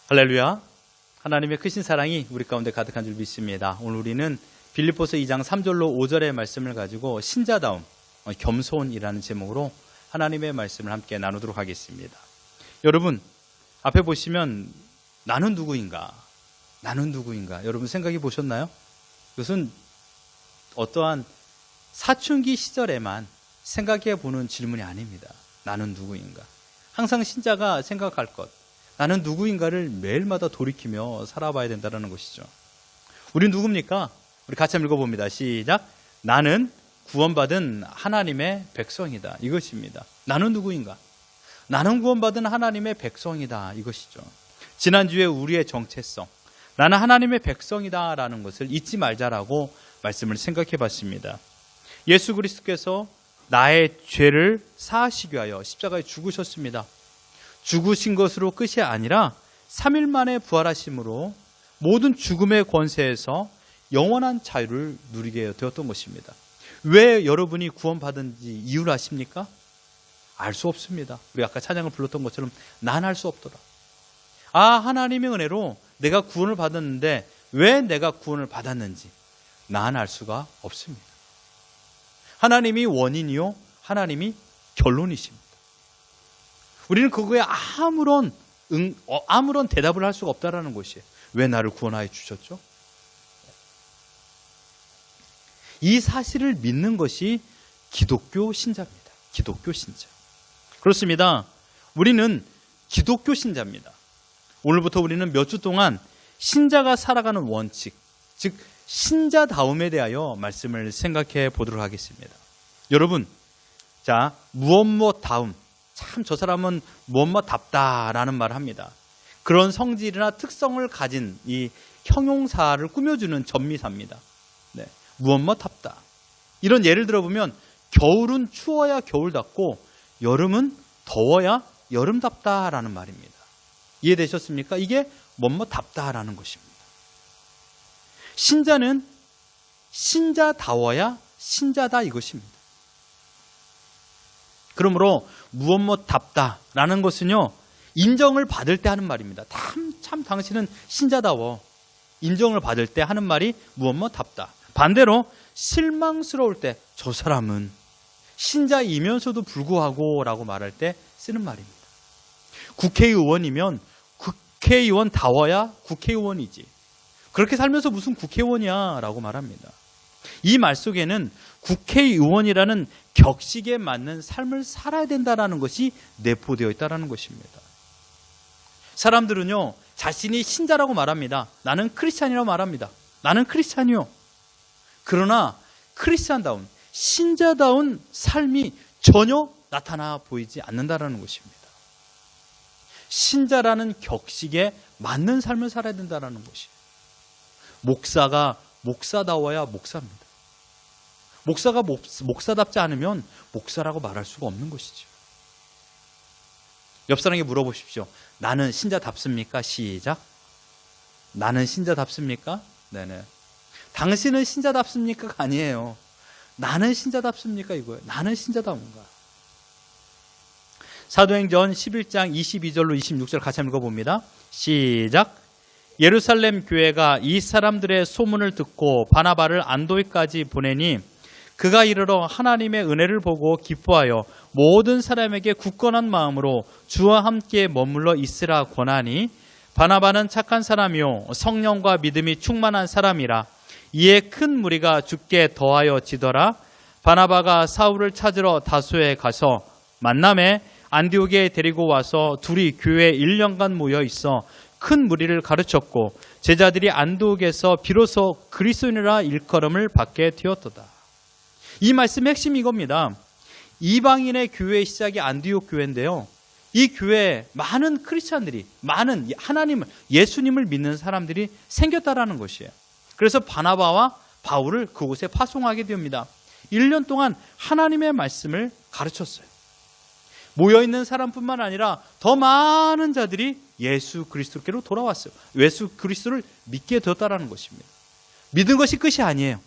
할렐루야. 하나님의 크신 사랑이 우리 가운데 가득한 줄 믿습니다. 오늘 우리는 빌립보서 2장 3절로 5절의 말씀을 가지고 신자다움, 겸손이라는 제목으로 하나님의 말씀을 함께 나누도록 하겠습니다. 여러분, 앞에 보시면 나는 누구인가? 나는 누구인가? 여러분 생각해 보셨나요? 이것은 어떠한 사춘기 시절에만 생각해 보는 질문이 아닙니다. 나는 누구인가? 항상 신자가 생각할 것, 나는 누구인가를 매일마다 돌이키며 살아봐야 된다는 것이죠. 우린 누굽니까? 우리 같이 한번 읽어봅니다. 시작. 나는 구원받은 하나님의 백성이다. 이것입니다. 나는 누구인가? 나는 구원받은 하나님의 백성이다. 이것이죠. 지난주에 우리의 정체성, 나는 하나님의 백성이다 라는 것을 잊지 말자라고 말씀을 생각해 봤습니다. 예수 그리스도께서 나의 죄를 사하시기 위하여 십자가에 죽으셨습니다. 죽으신 것으로 끝이 아니라 3일 만에 부활하심으로 모든 죽음의 권세에서 영원한 자유를 누리게 되었던 것입니다. 왜 여러분이 구원받은지 이유를 아십니까? 알 수 없습니다. 우리 아까 찬양을 불렀던 것처럼 난 알 수 없더라. 하나님의 은혜로 내가 구원을 받았는데 왜 내가 구원을 받았는지 난 알 수가 없습니다. 하나님이 원인이요, 하나님이 결론이십니다. 우리는 그거에 아무런 대답을 할 수가 없다라는 것이에요. 왜 나를 구원하여 주셨죠? 이 사실을 믿는 것이 기독교 신자입니다. 기독교 신자. 그렇습니다. 우리는 기독교 신자입니다. 오늘부터 우리는 몇 주 동안 신자가 살아가는 원칙, 즉 신자다움에 대하여 말씀을 생각해 보도록 하겠습니다. 여러분, 자, 무엇다움. 참 저 사람은 무엇답다라는 말을 합니다. 그런 성질이나 특성을 가진 이 형용사를 꾸며주는 전미사입니다. 네, 무엇답다. 이런 예를 들어보면 겨울은 추워야 겨울답고 여름은 더워야 여름답다라는 말입니다. 이해되셨습니까? 이게 무엇답다라는 것입니다. 신자는 신자다워야 신자다 이것입니다. 그러므로 무엇답다라는 것은요, 인정을 받을 때 하는 말입니다. 참 당신은 신자다워. 인정을 받을 때 하는 말이 무엇답다. 반대로 실망스러울 때 저 사람은 신자이면서도 불구하고 라고 말할 때 쓰는 말입니다. 국회의원이면 국회의원다워야 국회의원이지. 그렇게 살면서 무슨 국회의원이야 라고 말합니다. 이 말 속에는 국회의원이라는 격식에 맞는 삶을 살아야 된다는 것이 내포되어 있다는 것입니다. 사람들은요, 자신이 신자라고 말합니다. 나는 크리스찬이라고 말합니다. 나는 크리스찬이요. 그러나 크리스찬다운, 신자다운 삶이 전혀 나타나 보이지 않는다는 것입니다. 신자라는 격식에 맞는 삶을 살아야 된다는 것이에요. 목사가 목사다워야 목사입니다. 목사가 목사답지 않으면 목사라고 말할 수가 없는 것이죠. 옆 사람에게 물어보십시오. 나는 신자답습니까? 시작. 나는 신자답습니까? 네네. 당신은 신자답습니까? 아니에요. 나는 신자답습니까? 이거예요. 나는 신자다운가? 사도행전 11장 22절로 26절 같이 한번 읽어봅니다. 시작. 예루살렘 교회가 이 사람들의 소문을 듣고 바나바를 안도이까지 보내니 그가 이르러 하나님의 은혜를 보고 기뻐하여 모든 사람에게 굳건한 마음으로 주와 함께 머물러 있으라 권하니 바나바는 착한 사람이요 성령과 믿음이 충만한 사람이라. 이에 큰 무리가 죽게 더하여 지더라. 바나바가 사울을 찾으러 다소에 가서 만남에 안디옥에 데리고 와서 둘이 교회에 1년간 모여 있어 큰 무리를 가르쳤고 제자들이 안디옥에서 비로소 그리스도인이라 일컬음을 받게 되었도다. 이 말씀의 핵심이 이겁니다. 이방인의 교회의 시작이 안디옥 교회인데요. 이 교회에 많은 크리스찬들이, 많은 하나님을, 예수님을 믿는 사람들이 생겼다라는 것이에요. 그래서 바나바와 바울을 그곳에 파송하게 됩니다. 1년 동안 하나님의 말씀을 가르쳤어요. 모여있는 사람뿐만 아니라 더 많은 자들이 예수 그리스도께로 돌아왔어요. 예수 그리스도를 믿게 되었다는 것입니다. 믿은 것이 끝이 아니에요.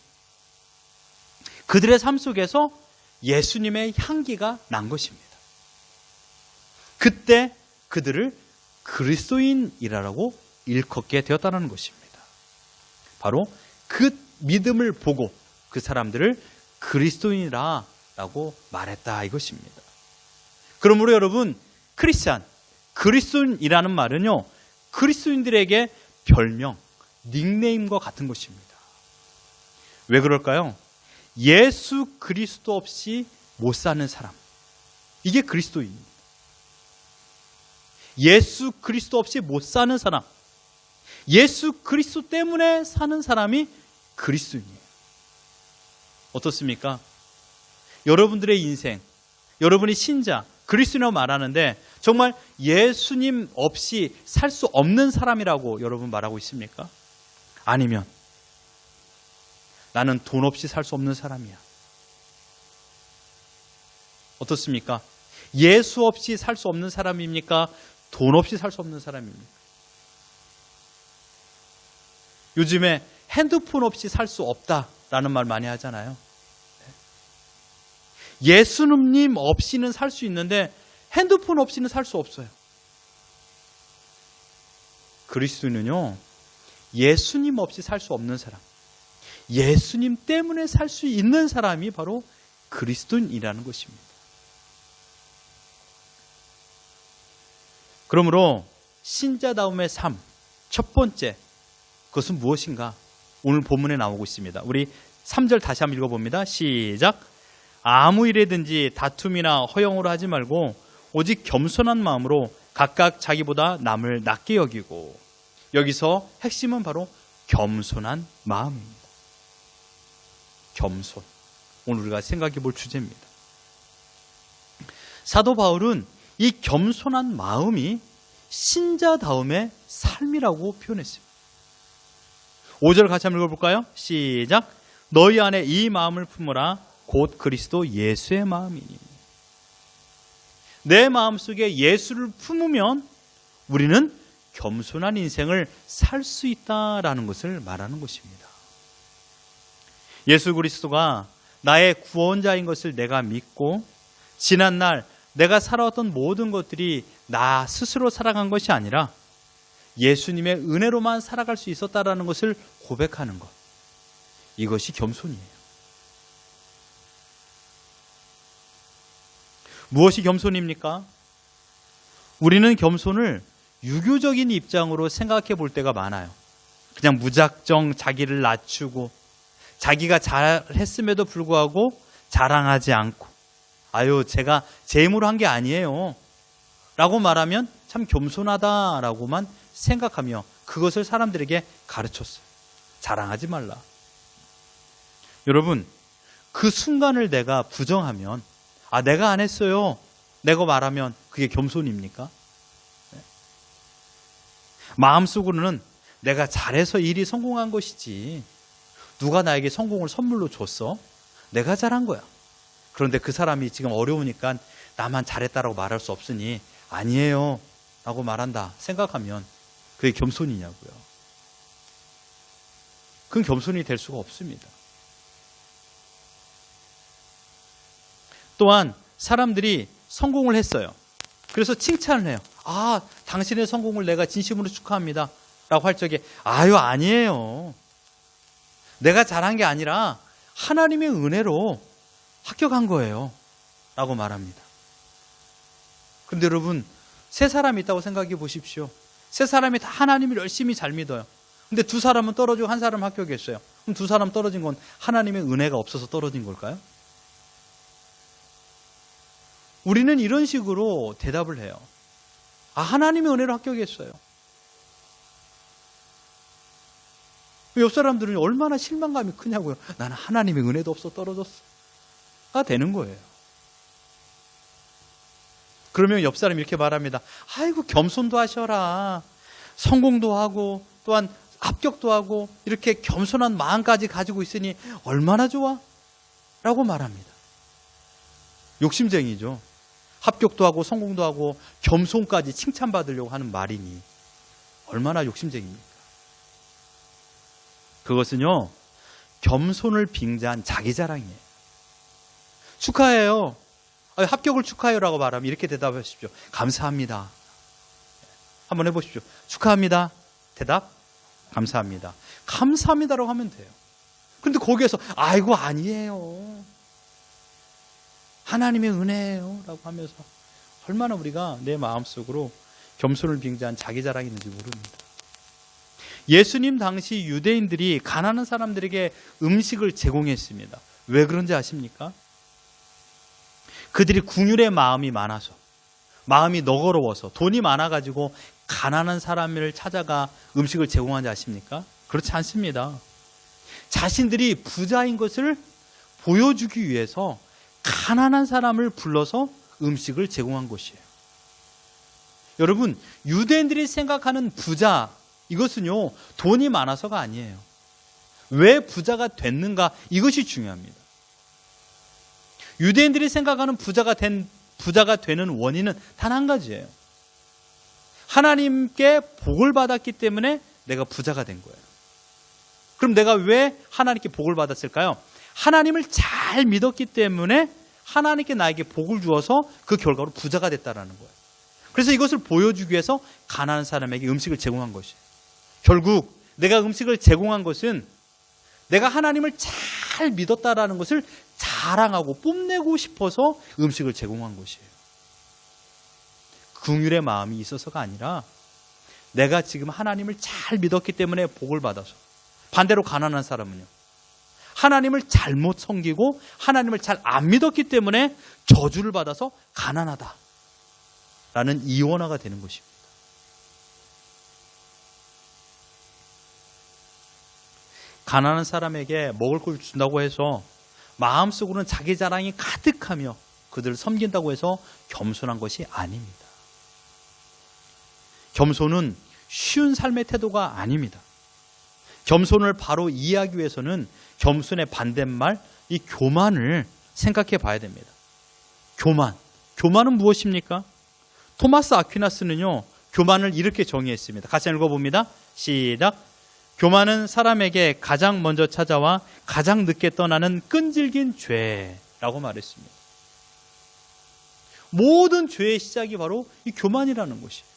그들의 삶 속에서 예수님의 향기가 난 것입니다. 그때 그들을 그리스도인이라고 일컫게 되었다는 것입니다. 바로 그 믿음을 보고 그 사람들을 그리스도인이라고 말했다 이것입니다. 그러므로 여러분, 크리스찬, 그리스도인이라는 말은요, 그리스도인들에게 별명, 닉네임과 같은 것입니다. 왜 그럴까요? 예수 그리스도 없이 못 사는 사람, 이게 그리스도인입니다. 예수 그리스도 없이 못 사는 사람, 예수 그리스도 때문에 사는 사람이 그리스도인이에요. 어떻습니까? 여러분들의 인생, 여러분이 신자, 그리스도인이라고 말하는데 정말 예수님 없이 살 수 없는 사람이라고 여러분 말하고 있습니까? 아니면 나는 돈 없이 살 수 없는 사람이야. 어떻습니까? 예수 없이 살 수 없는 사람입니까? 돈 없이 살 수 없는 사람입니까? 요즘에 핸드폰 없이 살 수 없다라는 말 많이 하잖아요. 예수님 없이는 살 수 있는데 핸드폰 없이는 살 수 없어요. 그리스도인은요, 예수님 없이 살 수 없는 사람, 예수님 때문에 살 수 있는 사람이 바로 그리스도인이라는 것입니다. 그러므로 신자다움의 삶, 첫 번째, 그것은 무엇인가? 오늘 본문에 나오고 있습니다. 우리 3절 다시 한번 읽어봅니다. 시작. 아무 일에든지 다툼이나 허영으로 하지 말고 오직 겸손한 마음으로 각각 자기보다 남을 낮게 여기고, 여기서 핵심은 바로 겸손한 마음입니다. 겸손. 오늘 우리가 생각해 볼 주제입니다. 사도 바울은 이 겸손한 마음이 신자다움의 삶이라고 표현했습니다. 5절 같이 한번 읽어볼까요? 시작. 너희 안에 이 마음을 품으라. 곧 그리스도 예수의 마음이니. 내 마음속에 예수를 품으면 우리는 겸손한 인생을 살 수 있다라는 것을 말하는 것입니다. 예수 그리스도가 나의 구원자인 것을 내가 믿고, 지난날 내가 살아왔던 모든 것들이 나 스스로 살아간 것이 아니라 예수님의 은혜로만 살아갈 수 있었다라는 것을 고백하는 것, 이것이 겸손이에요. 무엇이 겸손입니까? 우리는 겸손을 유교적인 입장으로 생각해 볼 때가 많아요. 그냥 무작정 자기를 낮추고 자기가 잘했음에도 불구하고 자랑하지 않고, 아유 제가 제 힘으로 한 게 아니에요 라고 말하면 참 겸손하다라고만 생각하며 그것을 사람들에게 가르쳤어요. 자랑하지 말라. 여러분, 그 순간을 내가 부정하면, 아 내가 안 했어요 내가 말하면 그게 겸손입니까? 마음속으로는 내가 잘해서 일이 성공한 것이지, 누가 나에게 성공을 선물로 줬어? 내가 잘한 거야. 그런데 그 사람이 지금 어려우니까 나만 잘했다라고 말할 수 없으니 아니에요 라고 말한다 생각하면 그게 겸손이냐고요. 그건 겸손이 될 수가 없습니다. 또한 사람들이 성공을 했어요. 그래서 칭찬을 해요. 아, 당신의 성공을 내가 진심으로 축하합니다 라고 할 적에, 아유 아니에요, 내가 잘한 게 아니라 하나님의 은혜로 합격한 거예요 라고 말합니다. 그런데 여러분, 세 사람이 있다고 생각해 보십시오. 세 사람이 다 하나님을 열심히 잘 믿어요. 근데 두 사람은 떨어지고 한 사람은 합격했어요. 그럼 두 사람 떨어진 건 하나님의 은혜가 없어서 떨어진 걸까요? 우리는 이런 식으로 대답을 해요. 아, 하나님의 은혜로 합격했어요. 옆 사람들은 얼마나 실망감이 크냐고요. 나는 하나님의 은혜도 없어 떨어졌어가 되는 거예요. 그러면 옆 사람이 이렇게 말합니다. 아이고 겸손도 하셔라. 성공도 하고 또한 합격도 하고 이렇게 겸손한 마음까지 가지고 있으니 얼마나 좋아? 라고 말합니다. 욕심쟁이죠. 합격도 하고 성공도 하고 겸손까지 칭찬받으려고 하는 말이니 얼마나 욕심쟁입니까? 그것은요, 겸손을 빙자한 자기 자랑이에요. 축하해요. 합격을 축하해요라고 말하면 이렇게 대답하십시오. 감사합니다. 한번 해보십시오. 축하합니다. 대답, 감사합니다. 감사합니다라고 하면 돼요. 근데 거기에서 아이고 아니에요. 하나님의 은혜예요. 라고 하면서 얼마나 우리가 내 마음속으로 겸손을 빙자한 자기 자랑이 있는지 모릅니다. 예수님 당시 유대인들이 가난한 사람들에게 음식을 제공했습니다. 왜 그런지 아십니까? 그들이 궁율의 마음이 많아서, 마음이 너그러워서, 돈이 많아가지고 가난한 사람을 찾아가 음식을 제공하는지 아십니까? 그렇지 않습니다. 자신들이 부자인 것을 보여주기 위해서 가난한 사람을 불러서 음식을 제공한 것이에요. 여러분, 유대인들이 생각하는 부자, 이것은요, 돈이 많아서가 아니에요. 왜 부자가 됐는가? 이것이 중요합니다. 유대인들이 생각하는 부자가 되는 원인은 단 한 가지예요. 하나님께 복을 받았기 때문에 내가 부자가 된 거예요. 그럼 내가 왜 하나님께 복을 받았을까요? 하나님을 잘 믿었기 때문에 하나님께 나에게 복을 주어서 그 결과로 부자가 됐다라는 거예요. 그래서 이것을 보여주기 위해서 가난한 사람에게 음식을 제공한 것이에요. 결국 내가 음식을 제공한 것은 내가 하나님을 잘 믿었다라는 것을 자랑하고 뽐내고 싶어서 음식을 제공한 것이에요. 긍휼의 마음이 있어서가 아니라 내가 지금 하나님을 잘 믿었기 때문에 복을 받아서, 반대로 가난한 사람은요, 하나님을 잘못 섬기고 하나님을 잘 안 믿었기 때문에 저주를 받아서 가난하다 라는 이원화가 되는 것입니다. 가난한 사람에게 먹을 걸 준다고 해서 마음속으로는 자기 자랑이 가득하며 그들을 섬긴다고 해서 겸손한 것이 아닙니다. 겸손은 쉬운 삶의 태도가 아닙니다. 겸손을 바로 이해하기 위해서는 겸손의 반대말, 이 교만을 생각해 봐야 됩니다. 교만은 무엇입니까? 토마스 아퀴나스는요, 교만을 이렇게 정의했습니다. 같이 읽어봅니다. 시작. 교만은 사람에게 가장 먼저 찾아와 가장 늦게 떠나는 끈질긴 죄라고 말했습니다. 모든 죄의 시작이 바로 이 교만이라는 것이에요.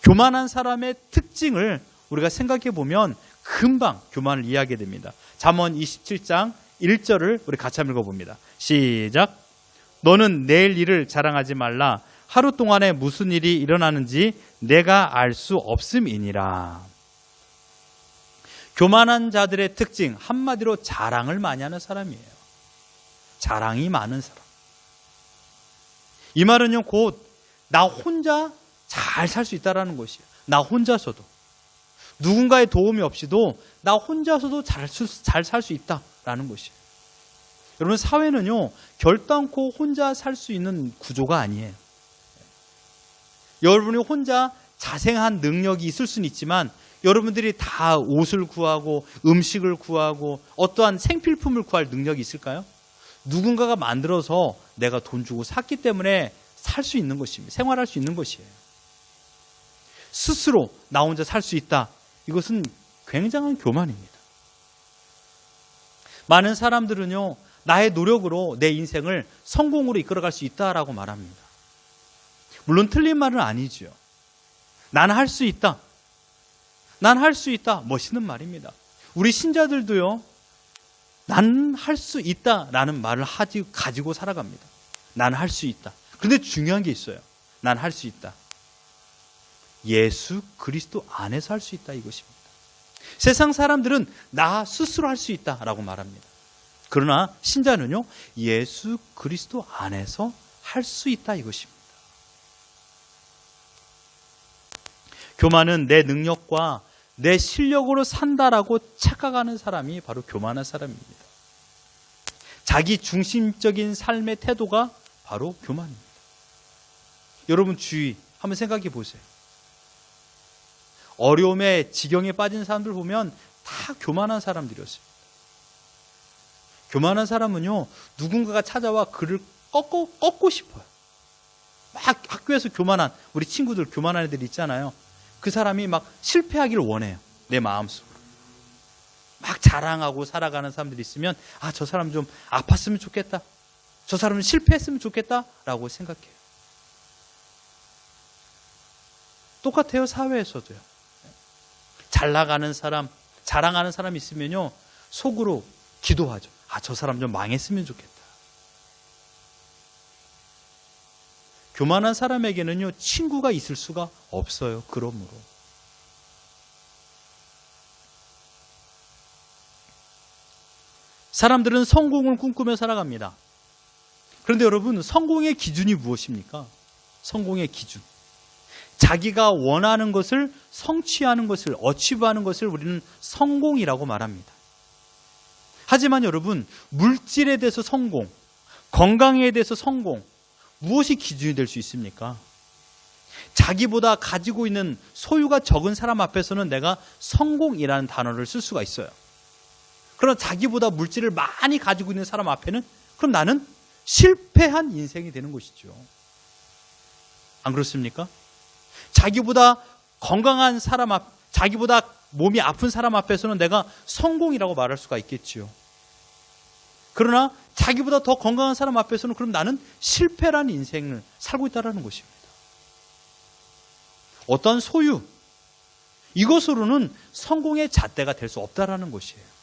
교만한 사람의 특징을 우리가 생각해 보면 금방 교만을 이해하게 됩니다. 잠언 27장 1절을 우리 같이 한번 읽어봅니다. 시작. 너는 내일 일을 자랑하지 말라. 하루 동안에 무슨 일이 일어나는지 내가 알 수 없음이니라. 교만한 자들의 특징, 한마디로 자랑을 많이 하는 사람이에요. 자랑이 많은 사람. 이 말은요, 곧 나 혼자 잘 살 수 있다라는 것이에요. 나 혼자서도. 누군가의 도움이 없이도 나 혼자서도 잘 살 수 있다라는 것이에요. 여러분, 사회는요, 결단코 혼자 살 수 있는 구조가 아니에요. 여러분이 혼자 자생한 능력이 있을 수는 있지만 여러분들이 다 옷을 구하고 음식을 구하고 어떠한 생필품을 구할 능력이 있을까요? 누군가가 만들어서 내가 돈 주고 샀기 때문에 살 수 있는 것입니다. 생활할 수 있는 것이에요. 스스로 나 혼자 살 수 있다. 이것은 굉장한 교만입니다. 많은 사람들은요, 나의 노력으로 내 인생을 성공으로 이끌어갈 수 있다라고 말합니다. 물론 틀린 말은 아니죠. 나는 할 수 있다. 난 할 수 있다. 멋있는 말입니다. 우리 신자들도요, 난 할 수 있다라는 말을 가지고 살아갑니다. 난 할 수 있다. 그런데 중요한 게 있어요. 난 할 수 있다. 예수 그리스도 안에서 할 수 있다 이것입니다. 세상 사람들은 나 스스로 할 수 있다라고 말합니다. 그러나 신자는요, 예수 그리스도 안에서 할 수 있다 이것입니다. 교만은 내 능력과 내 실력으로 산다라고 착각하는 사람이 바로 교만한 사람입니다. 자기 중심적인 삶의 태도가 바로 교만입니다. 여러분 주위 한번 생각해 보세요. 어려움에 지경에 빠진 사람들 보면 다 교만한 사람들이었습니다. 교만한 사람은요, 누군가가 찾아와 그를 꺾고 싶어요. 막 학교에서 교만한 우리 친구들, 교만한 애들 있잖아요. 그 사람이 막 실패하기를 원해요. 내 마음속으로. 막 자랑하고 살아가는 사람들이 있으면 저 사람 좀 아팠으면 좋겠다. 저 사람은 실패했으면 좋겠다 라고 생각해요. 똑같아요. 사회에서도요. 잘 나가는 사람, 자랑하는 사람 있으면요, 속으로 기도하죠. 저 사람 좀 망했으면 좋겠다. 교만한 사람에게는요, 친구가 있을 수가 없어요. 그러므로. 사람들은 성공을 꿈꾸며 살아갑니다. 그런데 여러분, 성공의 기준이 무엇입니까? 성공의 기준. 자기가 원하는 것을 성취하는 것을, 어치브하는 것을 우리는 성공이라고 말합니다. 하지만 여러분, 물질에 대해서 성공, 건강에 대해서 성공, 무엇이 기준이 될 수 있습니까? 자기보다 가지고 있는 소유가 적은 사람 앞에서는 내가 성공이라는 단어를 쓸 수가 있어요. 그러나 자기보다 물질을 많이 가지고 있는 사람 앞에는 그럼 나는 실패한 인생이 되는 것이죠. 안 그렇습니까? 자기보다 건강한 사람 자기보다 몸이 아픈 사람 앞에서는 내가 성공이라고 말할 수가 있겠지요. 그러나 자기보다 더 건강한 사람 앞에서는 그럼 나는 실패라는 인생을 살고 있다는 것입니다. 어떠한 소유, 이것으로는 성공의 잣대가 될 수 없다는 것이에요.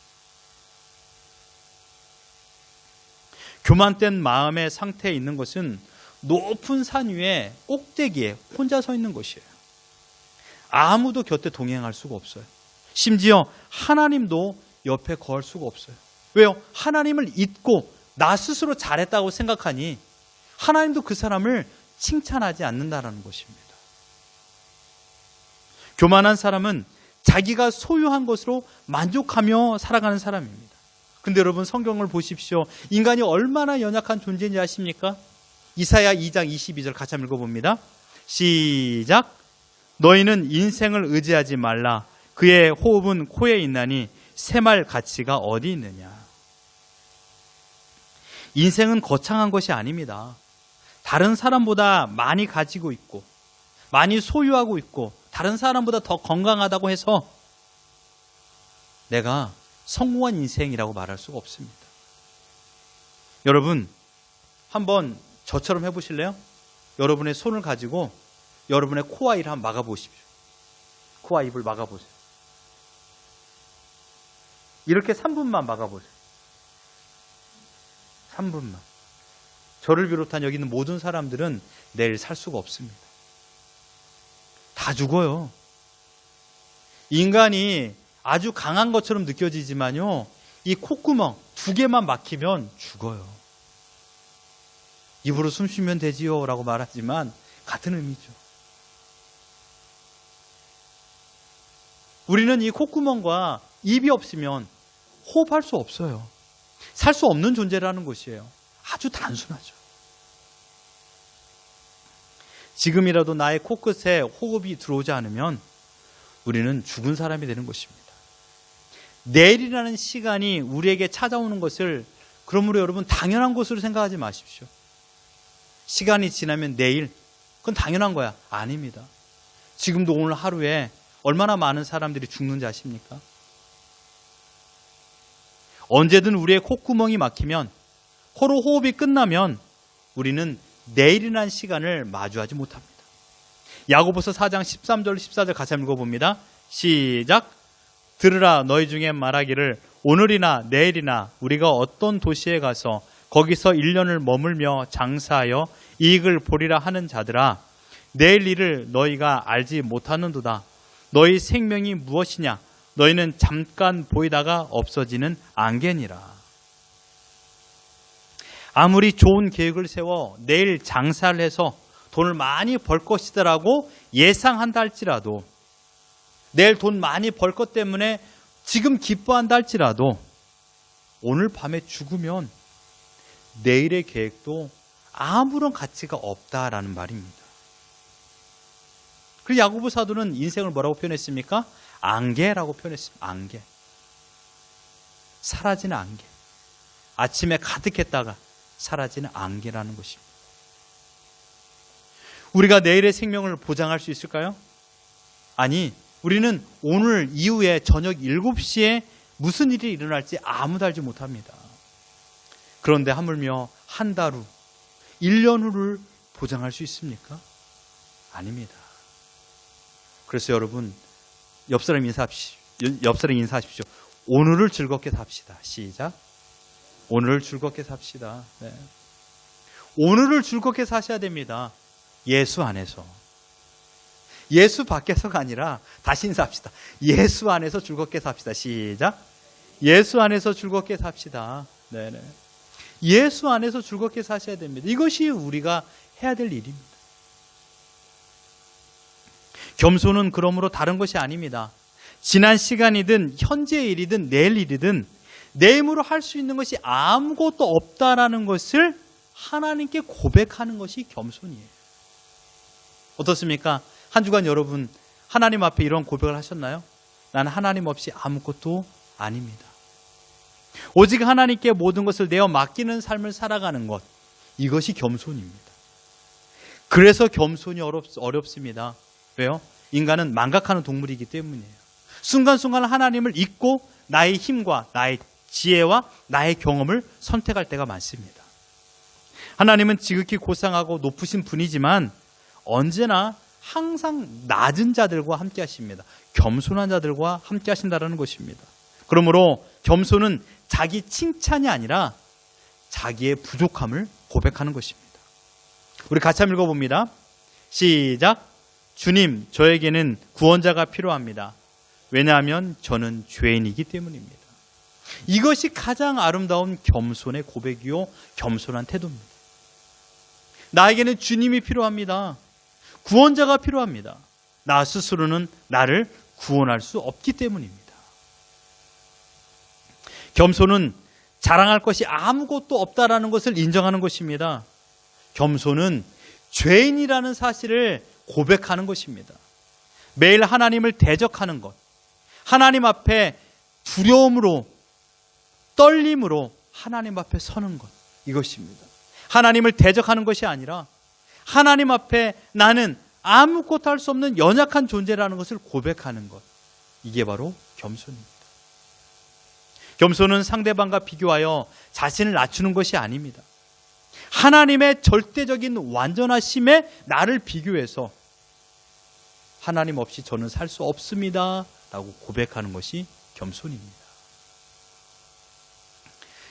교만된 마음의 상태에 있는 것은 높은 산 위에 꼭대기에 혼자 서 있는 것이에요. 아무도 곁에 동행할 수가 없어요. 심지어 하나님도 옆에 거할 수가 없어요. 왜요? 하나님을 잊고 나 스스로 잘했다고 생각하니 하나님도 그 사람을 칭찬하지 않는다는 것입니다. 교만한 사람은 자기가 소유한 것으로 만족하며 살아가는 사람입니다. 근데 여러분, 성경을 보십시오. 인간이 얼마나 연약한 존재인지 아십니까? 이사야 2장 22절 같이 한번 읽어봅니다. 시작. 너희는 인생을 의지하지 말라. 그의 호흡은 코에 있나니 샘할 가치가 어디 있느냐. 인생은 거창한 것이 아닙니다. 다른 사람보다 많이 가지고 있고 많이 소유하고 있고 다른 사람보다 더 건강하다고 해서 내가 성공한 인생이라고 말할 수가 없습니다. 여러분, 한번 저처럼 해보실래요? 여러분의 손을 가지고 여러분의 코와 입을 한번 막아보십시오. 코와 입을 막아보세요. 이렇게 3분만 막아보세요. 3분만. 저를 비롯한 여기 있는 모든 사람들은 내일 살 수가 없습니다. 다 죽어요. 인간이 아주 강한 것처럼 느껴지지만요, 이 콧구멍 2개만 막히면 죽어요. 입으로 숨 쉬면 되지요 라고 말하지만 같은 의미죠. 우리는 이 콧구멍과 입이 없으면 호흡할 수 없어요. 살 수 없는 존재라는 것이에요. 아주 단순하죠. 지금이라도 나의 코끝에 호흡이 들어오지 않으면 우리는 죽은 사람이 되는 것입니다. 내일이라는 시간이 우리에게 찾아오는 것을 그러므로 여러분 당연한 것으로 생각하지 마십시오. 시간이 지나면 내일, 그건 당연한 거야. 아닙니다. 지금도 오늘 하루에 얼마나 많은 사람들이 죽는지 아십니까? 언제든 우리의 콧구멍이 막히면, 코로 호흡이 끝나면 우리는 내일이라는 시간을 마주하지 못합니다. 야고보서 4장 13절 14절 같이 한번 읽어봅니다. 시작. 들으라, 너희 중에 말하기를 오늘이나 내일이나 우리가 어떤 도시에 가서 거기서 1년을 머물며 장사하여 이익을 보리라 하는 자들아, 내일 일을 너희가 알지 못하는도다. 너희 생명이 무엇이냐? 너희는 잠깐 보이다가 없어지는 안개니라. 아무리 좋은 계획을 세워 내일 장사를 해서 돈을 많이 벌 것이다라고 예상한다 할지라도, 내일 돈 많이 벌 것 때문에 지금 기뻐한다 할지라도 오늘 밤에 죽으면 내일의 계획도 아무런 가치가 없다라는 말입니다. 그리고 야고보 사도는 인생을 뭐라고 표현했습니까? 안개라고 표현했습니다. 안개. 사라지는 안개. 아침에 가득했다가 사라지는 안개라는 것입니다. 우리가 내일의 생명을 보장할 수 있을까요? 아니, 우리는 오늘 이후에 저녁 7시에 무슨 일이 일어날지 아무도 알지 못합니다. 그런데 하물며 한 달 후, 1년 후를 보장할 수 있습니까? 아닙니다. 그래서 여러분, 옆 사람 인사하십시오. 오늘을 즐겁게 삽시다. 시작. 오늘을 즐겁게 삽시다. 네. 오늘을 즐겁게 사셔야 됩니다. 예수 안에서. 예수 밖에서가 아니라 다시 인사합시다. 예수 안에서 즐겁게 삽시다. 시작. 예수 안에서 즐겁게 삽시다. 네네. 예수 안에서 즐겁게 사셔야 됩니다. 이것이 우리가 해야 될 일입니다. 겸손은 그러므로 다른 것이 아닙니다. 지난 시간이든 현재의 일이든 내일 일이든 내 힘으로 할 수 있는 것이 아무것도 없다라는 것을 하나님께 고백하는 것이 겸손이에요. 어떻습니까? 한 주간 여러분 하나님 앞에 이런 고백을 하셨나요? 나는 하나님 없이 아무것도 아닙니다. 오직 하나님께 모든 것을 내어 맡기는 삶을 살아가는 것, 이것이 겸손입니다. 그래서 겸손이 어렵습니다. 왜요? 인간은 망각하는 동물이기 때문이에요. 순간순간 하나님을 잊고 나의 힘과 나의 지혜와 나의 경험을 선택할 때가 많습니다. 하나님은 지극히 고상하고 높으신 분이지만 언제나 항상 낮은 자들과 함께 하십니다. 겸손한 자들과 함께 하신다는 것입니다. 그러므로 겸손은 자기 칭찬이 아니라 자기의 부족함을 고백하는 것입니다. 우리 같이 한번 읽어봅니다. 시작. 주님, 저에게는 구원자가 필요합니다. 왜냐하면 저는 죄인이기 때문입니다. 이것이 가장 아름다운 겸손의 고백이요, 겸손한 태도입니다. 나에게는 주님이 필요합니다. 구원자가 필요합니다. 나 스스로는 나를 구원할 수 없기 때문입니다. 겸손은 자랑할 것이 아무것도 없다라는 것을 인정하는 것입니다. 겸손은 죄인이라는 사실을 고백하는 것입니다. 매일 하나님을 대적하는 것, 하나님 앞에 두려움으로, 떨림으로 하나님 앞에 서는 것, 이것입니다. 하나님을 대적하는 것이 아니라 하나님 앞에 나는 아무것도 할 수 없는 연약한 존재라는 것을 고백하는 것, 이게 바로 겸손입니다. 겸손은 상대방과 비교하여 자신을 낮추는 것이 아닙니다. 하나님의 절대적인 완전하심에 나를 비교해서 하나님 없이 저는 살 수 없습니다 라고 고백하는 것이 겸손입니다.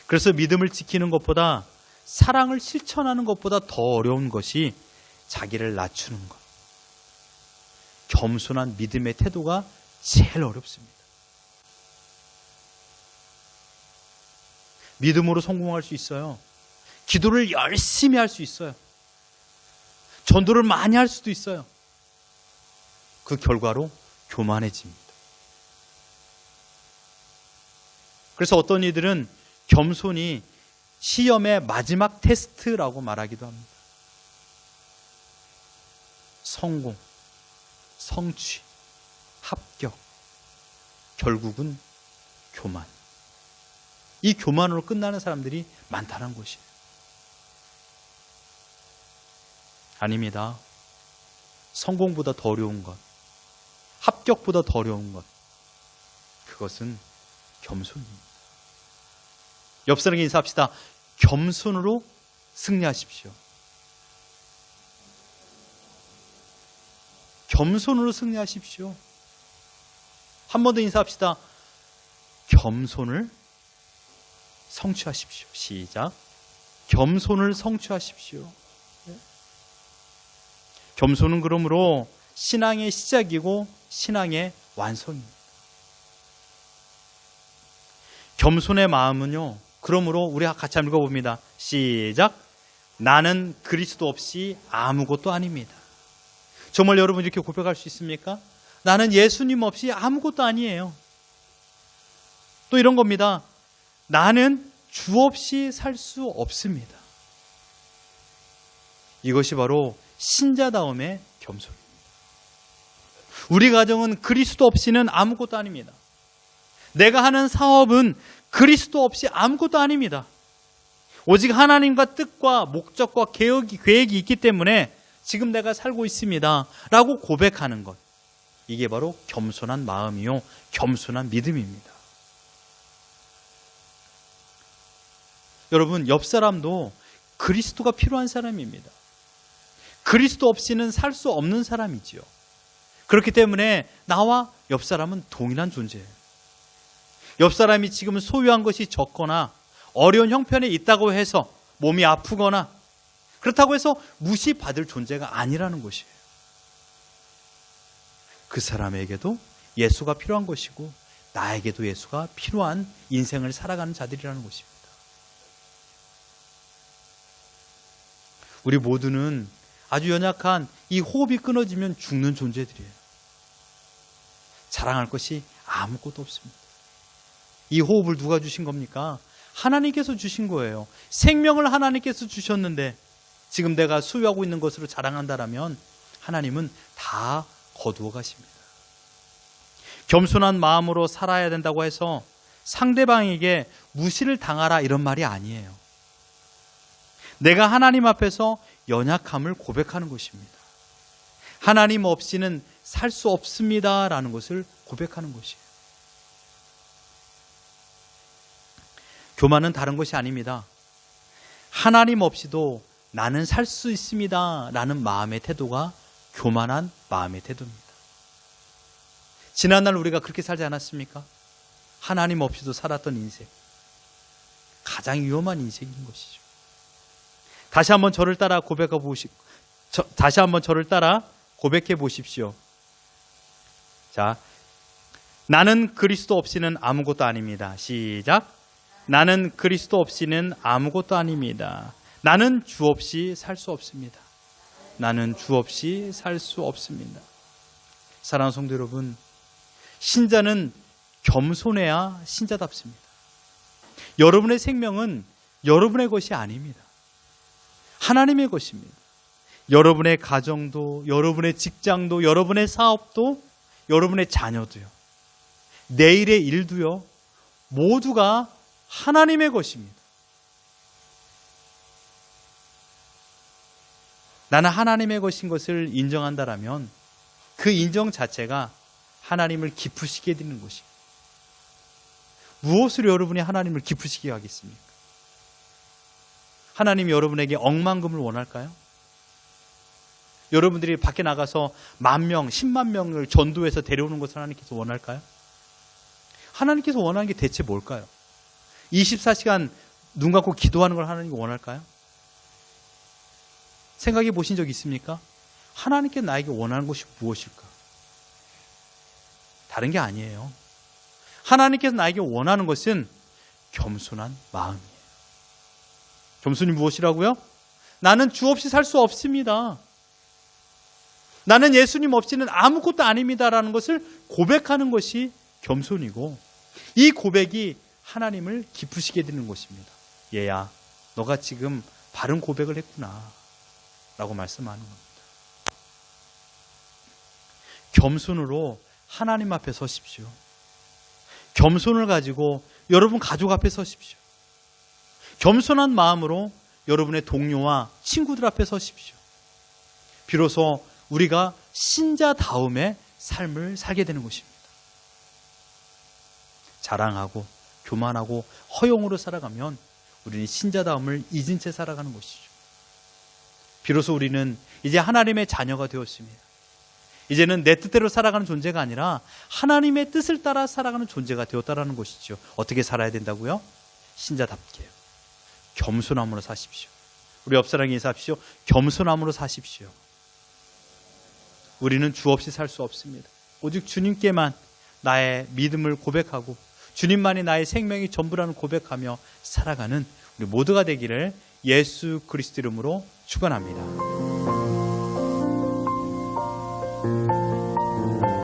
그래서 믿음을 지키는 것보다, 사랑을 실천하는 것보다 더 어려운 것이 자기를 낮추는 것. 겸손한 믿음의 태도가 제일 어렵습니다. 믿음으로 성공할 수 있어요. 기도를 열심히 할 수 있어요. 전도를 많이 할 수도 있어요. 그 결과로 교만해집니다. 그래서 어떤 이들은 겸손이 시험의 마지막 테스트라고 말하기도 합니다. 성공, 성취, 합격, 결국은 교만. 이 교만으로 끝나는 사람들이 많다는 것이에요. 아닙니다. 성공보다 더 어려운 것, 합격보다 더 어려운 것, 그것은 겸손입니다. 옆 사람에게 인사합시다. 겸손으로 승리하십시오. 겸손으로 승리하십시오. 한 번 더 인사합시다. 겸손을 성취하십시오. 시작. 겸손을 성취하십시오. 겸손은 그러므로 신앙의 시작이고 신앙의 완성입니다. 겸손의 마음은요, 그러므로 우리 같이 한번 읽어봅니다. 시작. 나는 그리스도 없이 아무것도 아닙니다. 정말 여러분 이렇게 고백할 수 있습니까? 나는 예수님 없이 아무것도 아니에요. 또 이런 겁니다. 나는 주 없이 살 수 없습니다. 이것이 바로 신자다움의 겸손입니다. 우리 가정은 그리스도 없이는 아무것도 아닙니다. 내가 하는 사업은 그리스도 없이 아무것도 아닙니다. 오직 하나님과 뜻과 목적과 계획이 있기 때문에 지금 내가 살고 있습니다 라고 고백하는 것, 이게 바로 겸손한 마음이요, 겸손한 믿음입니다. 여러분, 옆 사람도 그리스도가 필요한 사람입니다. 그리스도 없이는 살 수 없는 사람이지요. 그렇기 때문에 나와 옆 사람은 동일한 존재예요. 옆 사람이 지금 소유한 것이 적거나 어려운 형편에 있다고 해서 몸이 아프거나 그렇다고 해서 무시받을 존재가 아니라는 것이에요. 그 사람에게도 예수가 필요한 것이고 나에게도 예수가 필요한 인생을 살아가는 자들이라는 것입니다. 우리 모두는 아주 연약한 이 호흡이 끊어지면 죽는 존재들이에요. 자랑할 것이 아무것도 없습니다. 이 호흡을 누가 주신 겁니까? 하나님께서 주신 거예요. 생명을 하나님께서 주셨는데 지금 내가 소유하고 있는 것으로 자랑한다라면 하나님은 다 거두어 가십니다. 겸손한 마음으로 살아야 된다고 해서 상대방에게 무시를 당하라 이런 말이 아니에요. 내가 하나님 앞에서 연약함을 고백하는 것입니다. 하나님 없이는 살 수 없습니다라는 것을 고백하는 것이에요. 교만은 다른 것이 아닙니다. 하나님 없이도 나는 살 수 있습니다라는 마음의 태도가 교만한 마음의 태도입니다. 지난날 우리가 그렇게 살지 않았습니까? 하나님 없이도 살았던 인생. 가장 위험한 인생인 것이죠. 다시 한번 저를 따라 고백해 보십시오. 자, 나는 그리스도 없이는 아무것도 아닙니다. 시작. 나는 그리스도 없이는 아무것도 아닙니다. 나는 주 없이 살 수 없습니다. 나는 주 없이 살 수 없습니다. 사랑하는 성도 여러분, 신자는 겸손해야 신자답습니다. 여러분의 생명은 여러분의 것이 아닙니다. 하나님의 것입니다. 여러분의 가정도, 여러분의 직장도, 여러분의 사업도, 여러분의 자녀도요. 내일의 일도요. 모두가 하나님의 것입니다. 나는 하나님의 것인 것을 인정한다라면 그 인정 자체가 하나님을 기쁘시게 되는 것입니다. 무엇으로 여러분이 하나님을 기쁘시게 하겠습니까? 하나님이 여러분에게 억만금을 원할까요? 여러분들이 밖에 나가서 10,000명, 10만 명을 전도해서 데려오는 것을 하나님께서 원할까요? 하나님께서 원하는 게 대체 뭘까요? 24시간 눈 감고 기도하는 걸 하나님이 원할까요? 생각해 보신 적 있습니까? 하나님께 나에게 원하는 것이 무엇일까? 다른 게 아니에요. 하나님께서 나에게 원하는 것은 겸손한 마음이에요. 겸손이 무엇이라고요? 나는 주 없이 살 수 없습니다. 나는 예수님 없이는 아무것도 아닙니다라는 것을 고백하는 것이 겸손이고, 이 고백이 하나님을 기쁘시게 되는 것입니다. 얘야, 너가 지금 바른 고백을 했구나 라고 말씀하는 겁니다. 겸손으로 하나님 앞에 서십시오. 겸손을 가지고 여러분 가족 앞에 서십시오. 겸손한 마음으로 여러분의 동료와 친구들 앞에 서십시오. 비로소 우리가 신자다움의 삶을 살게 되는 것입니다. 자랑하고 교만하고 허용으로 살아가면 우리는 신자다움을 잊은 채 살아가는 것이죠. 비로소 우리는 이제 하나님의 자녀가 되었습니다. 이제는 내 뜻대로 살아가는 존재가 아니라 하나님의 뜻을 따라 살아가는 존재가 되었다라는 것이죠. 어떻게 살아야 된다고요? 신자답게 겸손함으로 사십시오. 우리 옆사람에게 인사합시오. 겸손함으로 사십시오. 우리는 주 없이 살 수 없습니다. 오직 주님께만 나의 믿음을 고백하고 주님만이 나의 생명이 전부라는 고백하며 살아가는 우리 모두가 되기를 예수 그리스도 이름으로 축원합니다.